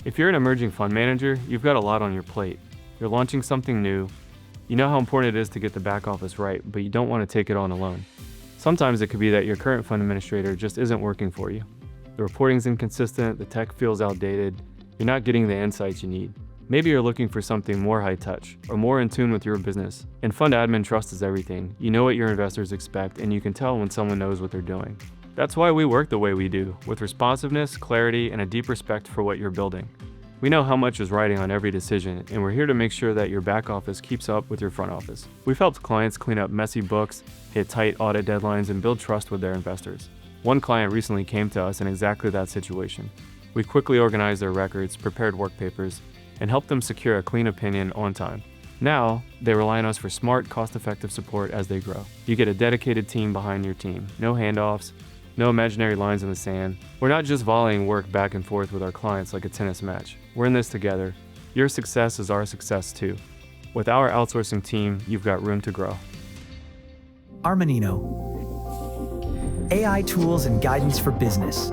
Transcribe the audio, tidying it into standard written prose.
If you're an emerging fund manager, you've got a lot on your plate. You're launching something new. You know how important it is to get the back office right, but you don't want to take it on alone. Sometimes it could be that your current fund administrator just isn't working for you. The reporting's inconsistent, the tech feels outdated, you're not getting the insights you need. Maybe you're looking for something more high touch, or more in tune with your business. In fund admin, trust is everything. You know what your investors expect, and you can tell when someone knows what they're doing. That's why we work the way we do, with responsiveness, clarity, and a deep respect for what you're building. We know how much is riding on every decision, and we're here to make sure that your back office keeps up with your front office. We've helped clients clean up messy books, hit tight audit deadlines, and build trust with their investors. One client recently came to us in exactly that situation. We quickly organized their records, prepared work papers, and helped them secure a clean opinion on time. Now, they rely on us for smart, cost-effective support as they grow. You get a dedicated team behind your team. No handoffs, no imaginary lines in the sand. We're not just volleying work back and forth with our clients like a tennis match. We're in this together. Your success is our success too. With our outsourcing team, you've got room to grow. Armanino. AI tools and guidance for business.